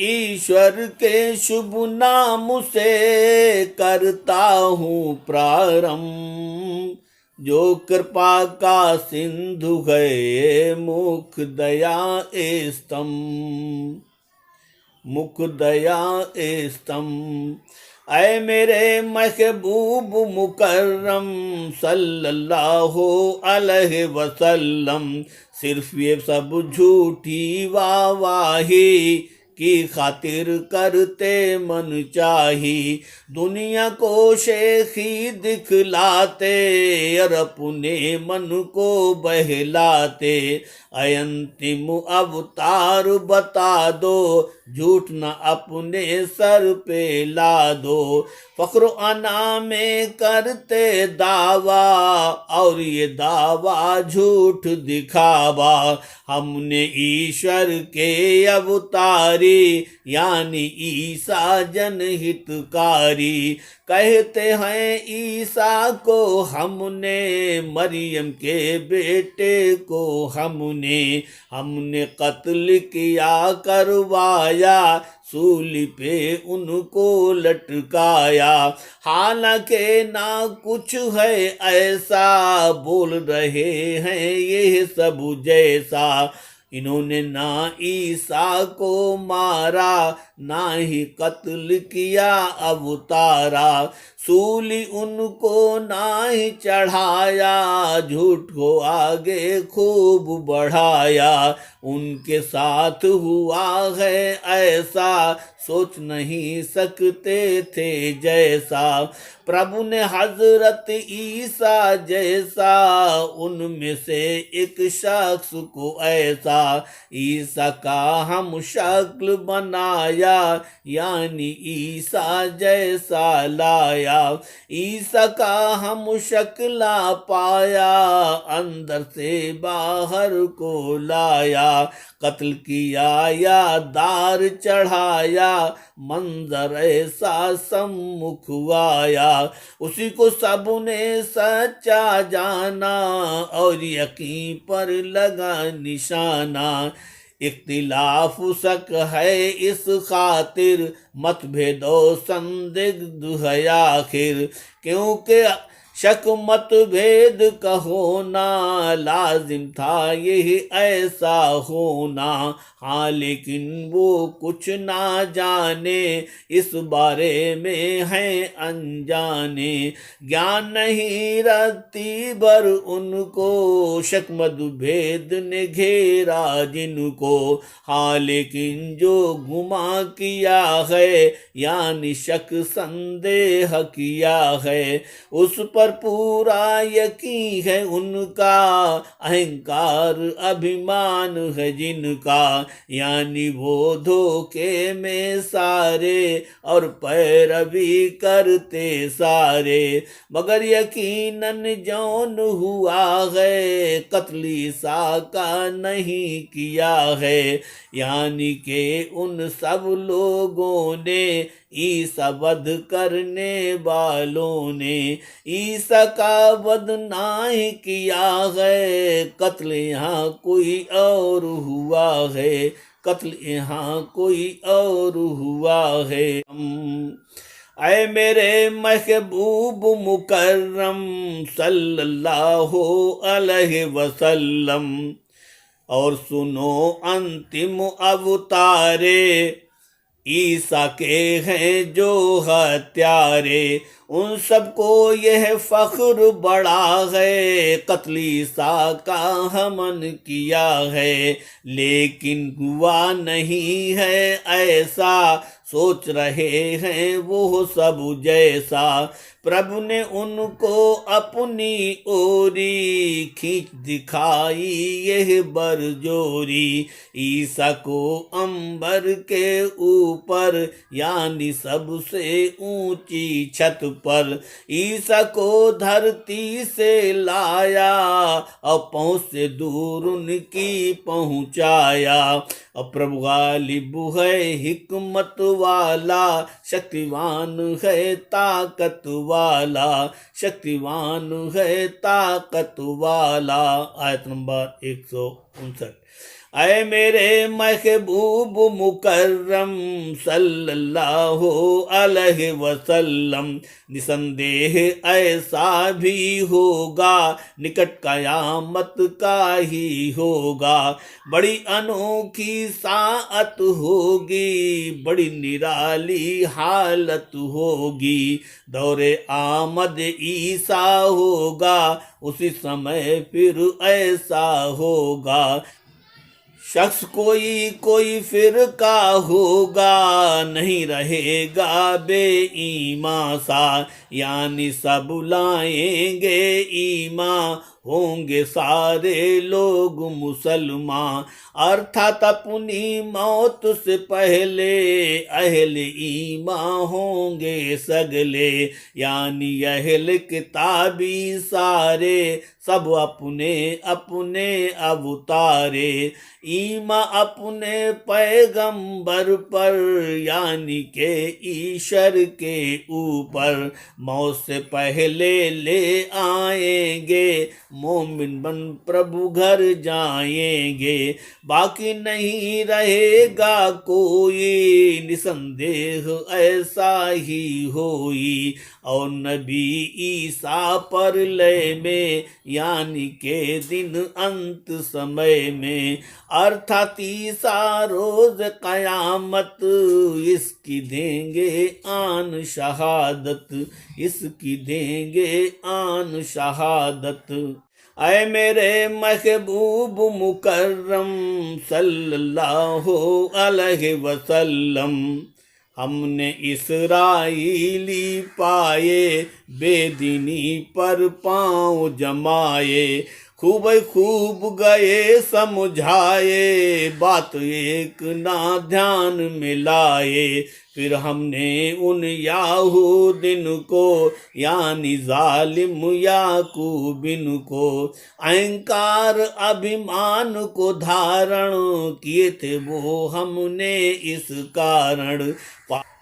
ईश्वर के शुभ नाम से करता हूँ प्रारंभ, जो कृपा का सिंधु है मुख दया स्तंभ, मुख दया स्तंभ। ऐ मेरे महबूब मुकर्रम सल्लल्लाहु अलैहि वसल्लम, सिर्फ ये सब झूठी वाही की खातिर करते मन चाही। दुनिया को शेखी दिखलाते और अपने मन को बहलाते। अंतिम अवतार बता दो, झूठ न अपने सर पे ला दो। फख्र अना में करते दावा और ये दावा झूठ दिखावा। हमने ईश्वर के अवतारी यानी ईसा जनहितकारी। कहते हैं ईसा को हमने, मरियम के बेटे को हमने कत्ल किया करवाया, सूली पे उनको लटकाया। हालांकि ना कुछ है ऐसा, बोल रहे हैं ये सब जैसा। इन्होंने ना ईसा को मारा, ना ही कत्ल किया अवतारा। सूली उनको ना ही चढ़ाया, झूठ को आगे खूब बढ़ाया। उनके साथ हुआ है ऐसा, सोच नहीं सकते थे जैसा। प्रभु ने हजरत ईसा जैसा, उनमें से एक शख्स को ऐसा। ईसा का हम शक्ल बनाया, यानी ईसा जैसा लाया। ईसा का हम शक्ला पाया, अंदर से बाहर को लाया। कत्ल किया या दार चढ़ाया, मंजर ऐसा सम्मुख आया। उसी को सबने सच्चा जाना, और यकीन पर लगा निशाना। इख्तिलाफ शक है इस खातिर, मतभेदो संदिग्ध है आखिर। क्योंकि शक मतभेद का होना लाजिम था यही ऐसा होना। हाँ लेकिन वो कुछ ना जाने, इस बारे में है अनजाने। ज्ञान नहीं रखती बर उनको, शक मतभेद ने घेरा जिनको। हाँ लेकिन जो गुमा किया है, यानी शक संदेह किया है, उस पर पूरा यकीन है उनका। अहंकार अभिमान है जिनका, यानी वो धोखे में सारे, और पैरवी करते सारे। मगर यकीनन जौन हुआ है, कत्ल ईसा का नहीं किया है। यानी के उन सब लोगों ने, ईसा वध करने वालों ने, ईसा का वध नहीं किया है। कत्ल यहाँ कोई और हुआ है, कत्ल यहाँ कोई और हुआ है। ऐ मेरे महबूब मुकर्रम सल्लल्लाहु अलैहि वसल्लम, और सुनो अंतिम अवतारे ईसा के हैं जो हत्यारे। उन सबको यह फख्र बड़ा है, कत्ल ईसा का हमन किया है। लेकिन हुआ नहीं है ऐसा, सोच रहे हैं वो सब जैसा। प्रभु ने उनको अपनी ओरी खींच दिखाई यह बरजोरी। ईसा को अंबर के ऊपर, यानी सबसे ऊंची छत पर, ईसा को धरती से लाया, और पहुंच से दूर उनकी पहुंचाया। और प्रभु गालिब है हिकमत वाला, शक्तिवान है ताकत वाला, शक्तिवान है ताकत वाला। आयत नंबर 159। ऐ मेरे महबूब मुकर्रम सल्लल्लाहु अलैहि वसल्लम, निसंदेह ऐसा भी होगा, निकट कयामत का ही होगा। बड़ी अनोखी साअत होगी, बड़ी निराली हालत होगी। दौरे आमद ईसा होगा, उसी समय फिर ऐसा होगा। शख्स कोई फिरका होगा, नहीं रहेगा बेईमान सा, यानी सब लाएंगे ईमान, होंगे सारे लोग मुसलमान। अर्थात अपनी मौत से पहले अहले ईमान होंगे सगले, यानी अहले किताबी सारे, सब अपने अपने अवतारे। ईमा अपने पैगंबर पर, यानी के ईश्वर के ऊपर, मौत से पहले ले आएंगे, मोमिन बन प्रभु घर जाएंगे। बाकी नहीं रहेगा कोई, निसंदेह ऐसा ही होई। और नबी ईसा पर लय में, यानी के दिन अंत समय में, अर्थात ईसा रोज कयामत, इसकी देंगे आन शहादत, इसकी देंगे आन शहादत। ऐ मेरे महबूब मुकर्रम सल्लल्लाहु अलैहि वसल्लम, हमने इसराइली पाए, बेदीनी पर पाँव जमाए, खूब गए समझाए, बात एक ना ध्यान में लाए। फिर हमने उन याहूदिन को, यानी जालिम याकूबिन को, अहंकार अभिमान को धारण किए थे वो हमने इस कारण।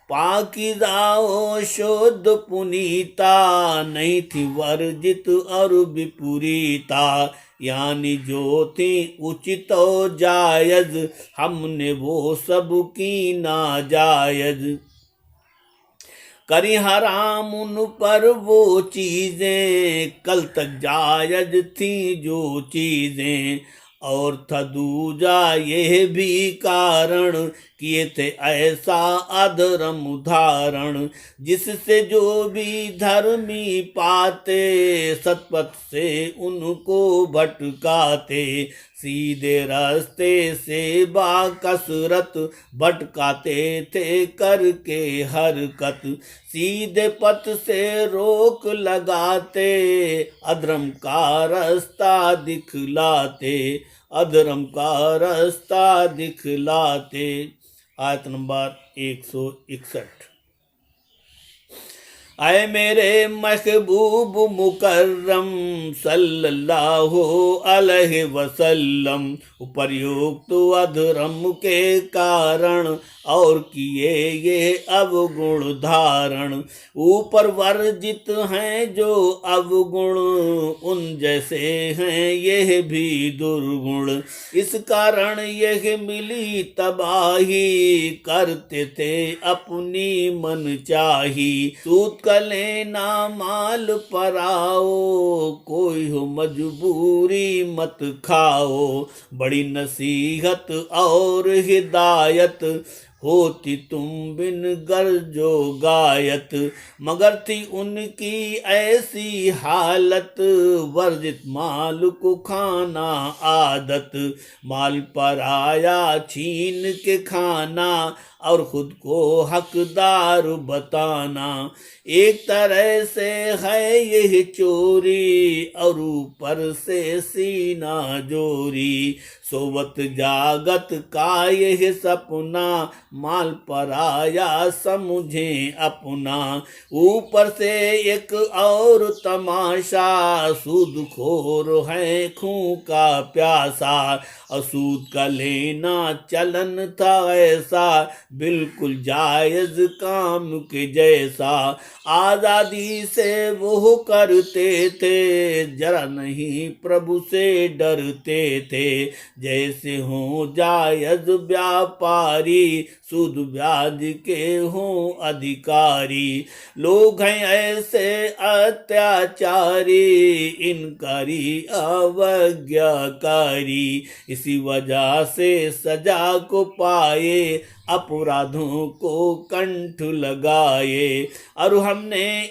पाकीज़ा शुद्ध पुनीता, नहीं थी वर्जित और विपुरीता, यानी जो थी उचित और जायज, हमने वो सब की नाजायज। करी हराम उन पर वो चीजें, कल तक जायज थी जो चीजें। और था दूजा यह भी कारण, किए थे ऐसा अधर्म धारण, जिससे जो भी धर्मी पाते, सतपथ से उनको भटकाते। सीधे रास्ते से बाकसरत भटकाते थे करके हरकत, सीधे पथ से रोक लगाते, अधर्म का रास्ता दिखलाते, अधर्म का रास्ता दिखलाते। आयत नंबर 161। ऐ मेरे महबूब मुकर्रम सल्लल्लाहु अलैहि वसल्लम, उपर्युक्त अधर्म के कारण और किए ये अवगुण धारण। ऊपर वर्जित हैं जो अवगुण, उन जैसे हैं यह भी दुर्गुण। इस कारण यह मिली तबाही, करते थे अपनी मन चाही। सूत का लेना माल पराओ, कोई हो मजबूरी मत खाओ। बड़ी नसीहत और हिदायत, होती तुम बिन गर्जो गायत। मगर थी उनकी ऐसी हालत, वर्जित माल को खाना आदत। माल पराया छीन के खाना, और खुद को हकदार बताना। एक तरह से है यह चोरी, और ऊपर से सीना जोरी। सोवत जागत का यह सपना, माल पराया समझें अपना। ऊपर से एक और तमाशा, सूदखोर है खूं का प्यासा। असूद का लेना चलन था ऐसा, बिल्कुल जायज काम के जैसा। आजादी से वो करते थे, जरा नहीं प्रभु से डरते थे। जैसे हो जायज व्यापारी, सूद ब्याज के हों अधिकारी। लोग हैं ऐसे अत्याचारी, इनकारी अवज्ञाकारी। इसी वजह से सजा को पाए, अपराधों को कंठ लगाए। और हमने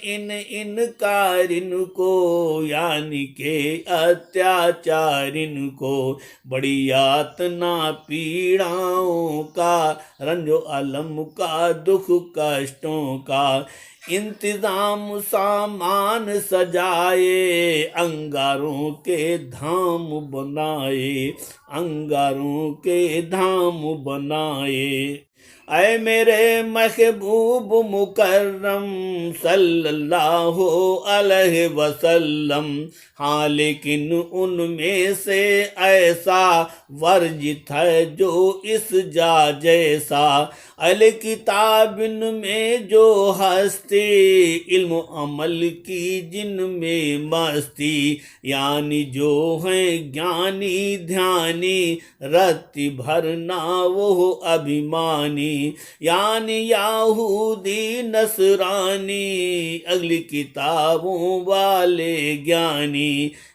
इनकारिन को, यानी के अत्याचारिन को, बड़ी यातना पीड़ाओं का, रंजो अलम का, दुख कष्टों का इंतजाम सामान सजाए। अंगारों के धाम बनाए, अंगारों के धाम बनाए। ऐ मेरे महबूब मुकर्रम सल्लल्लाहु अलैहि वसल्लम। हाँ लेकिन उनमें से ऐसा वर्जित है जो इस जा जैसा। अल किताबिन में जो हस्ती, इल्म अमल की जिनमें मस्ती। यानी जो हैं ज्ञानी ध्यानी, रत्ती भरना वो अभिमानी। यानी यहूदी नसरानी, अगली किताबों वाले ज्ञानी।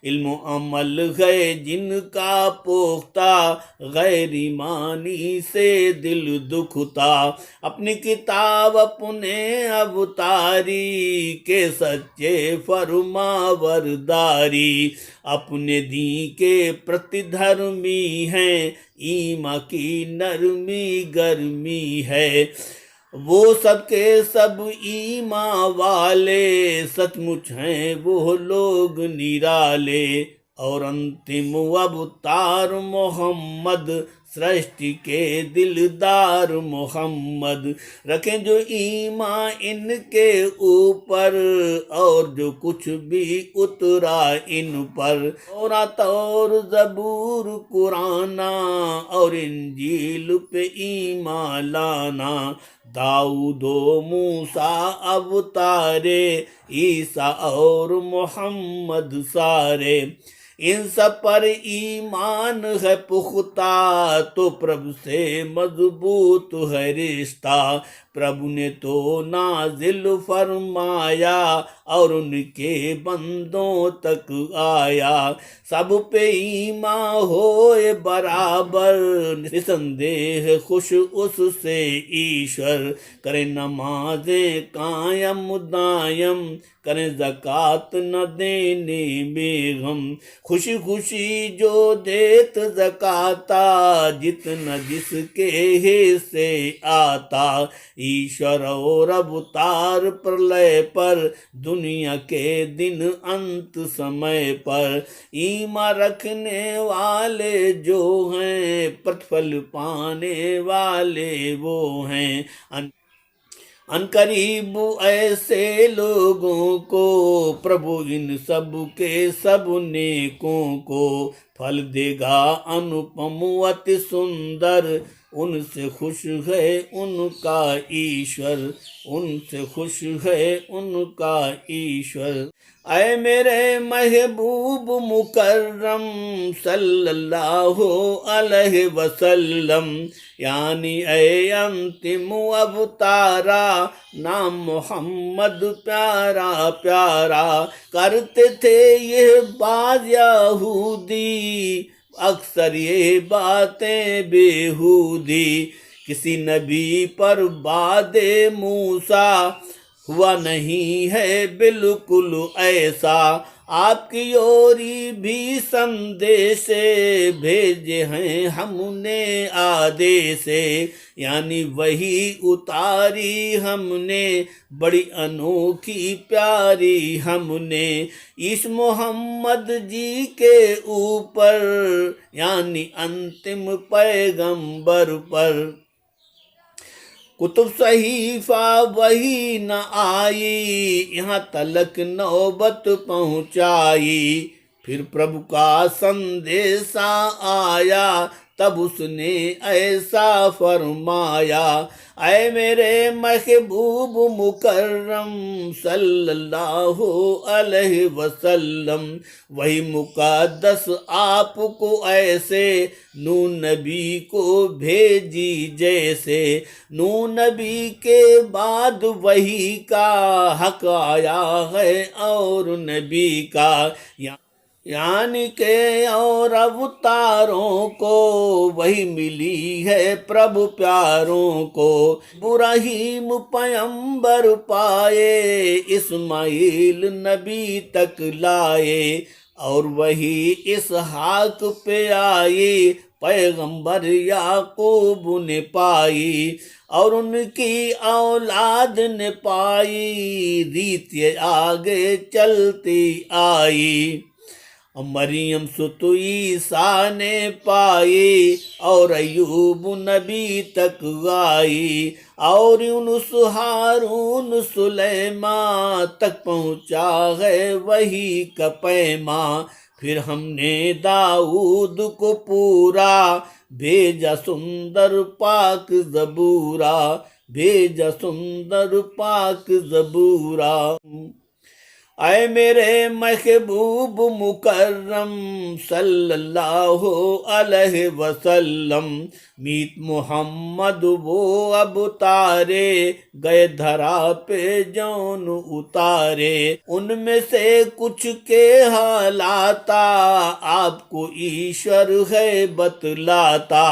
इल्म अमल है जिनका पोख्ता, गैर ईमानी से दिल दुखता। अपनी किताब अपने अवतारी, के सच्चे फरमावरदारी। अपने दी के प्रतिधर्मी हैं, ईमा की नरमी गर्मी है। वो सबके सब ईमा वाले, सचमुच हैं वो लोग निराले। और अंतिम अवतार मोहम्मद, सृष्टि के दिलदार मोहम्मद। रखें जो ईमान इनके ऊपर, और जो कुछ भी उतरा इन पर। और ज़बूर कुराना, और इंजील पे ईमान लाना। दाऊदो मूसा अवतारे, ईसा और मोहम्मद सारे। इन सब पर ईमान है पुख्ता, तो प्रभु से मजबूत है रिश्ता। प्रभु ने तो नाजिल फरमाया, और उनके बंदों तक आया। सब पे ईमान होए बराबर, निसंदेह खुश उससे ईश्वर। करें नमाजें कायम दायम, करें ज़कात न देने में गम। खुशी खुशी जो देत ज़काता, जितना जिसके हिस्से आता। ईश्वर और अवतार प्रलय पर, दुनिया के दिन अंत समय पर। ईमान रखने वाले जो हैं, प्रतिफल पाने वाले वो हैं। अनकरीब ऐसे लोगों को, प्रभु इन सब के सब नेकों को फल देगा अनुपम अति सुंदर। उनसे खुश है उनका ईश्वर, उनसे खुश है उनका ईश्वर। ऐ मेरे महबूब मुकर्रम सल्लल्लाहु अलैहि वसल्लम। यानी ऐ अंतिम अवतारा, नाम मोहम्मद प्यारा प्यारा। करते थे ये बात यहूदी, अक्सर ये बातें बेहूदी। किसी नबी पर बादे मूसा, हुआ नहीं है बिल्कुल ऐसा। आपकी ओरी भी संदेश भेजे हैं हमने आदेश। यानी वही उतारी हमने, बड़ी अनोखी प्यारी हमने। इस मोहम्मद जी के ऊपर, यानी अंतिम पैगंबर पर। कुतुब सहीफा वही न आई, यहाँ तलक नौबत पहुँचाई। फिर प्रभु का संदेशा आया, तब उसने ऐसा फरमाया। ऐ मेरे महबूब मुकर्रम सल्लल्लाहु अलैहि वसल्लम, वही मुकद्दस आपको ऐसे नू नबी को भेजी जैसे। नू नबी के बाद वही का हक आया है और नबी का, यानी के और अवतारों को वही मिली है प्रभु प्यारों को। इब्राहीम पैगंबर पाए, इस्माइल नबी तक लाए, और वही इसहाक पे आए, पैगंबर याकूब ने पाई, और उनकी औलाद ने पाई, रीत आगे चलती आई। मरियम सुत ईसा ने पाई, और अयूब नबी तक आई, और यूनुस हारून सुलेमा तक पहुँचा है वही का पैमा। फिर हमने दाऊद को पूरा भेजा सुंदर पाक ज़बूरा, भेजा सुंदर पाक ज़बूरा। ऐ मेरे महबूब मुकर्रम सल्लल्लाहु अलैहि वसल्लम, मीत मोहम्मद वो अब तारे गए धरा पे जौन उतारे। उनमें से कुछ के हालाता आपको ईश्वर है बतलाता।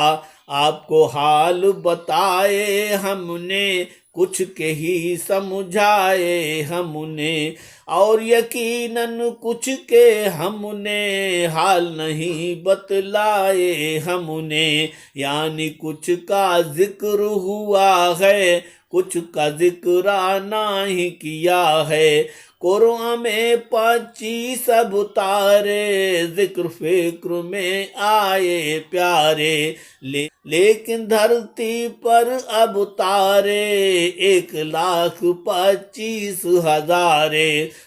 आपको हाल बताए हमने, कुछ के ही समझाए हमने, और यकीनन कुछ के हमने हाल नहीं बतलाए हमने। यानी कुछ का जिक्र हुआ है, कुछ का जिक्र नहीं किया है। कुरान में 25 अब तारे जिक्र फिक्र में आए प्यारे, लेकिन धरती पर अब तारे 1,25,000,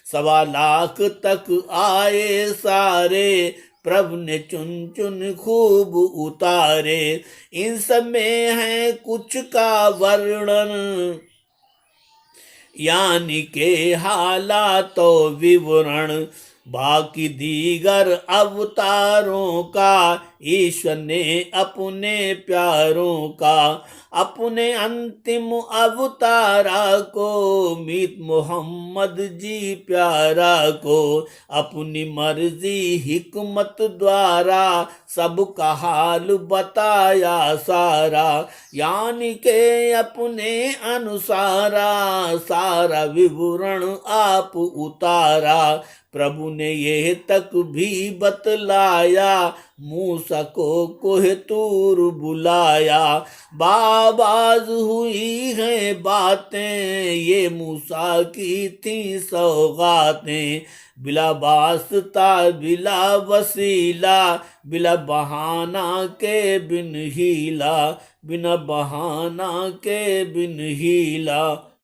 1.25 लाख तक आए सारे। प्रभु ने चुन चुन खूब उतारे, इन सब में है कुछ का वर्णन, यानी के हालातो विवरण। बाकी दीगर अवतारों का ईश्वर ने अपने प्यारों का, अपने अंतिम अवतारा को मीत मोहम्मद जी प्यारा को, अपनी मर्जी हिकमत द्वारा सबका हाल बताया सारा। यानी के अपने अनुसारा सारा विवरण आप उतारा। प्रभु ने ये तक भी बतलाया, मूसा को कोह तूर बुलाया। बाबाज हुई हैं बातें, ये मूसा की थी सौगातें। बिला वास्ता बिला वसीला, बिला बहाना के बिन हीला, बिना बहाना के बिन हीला।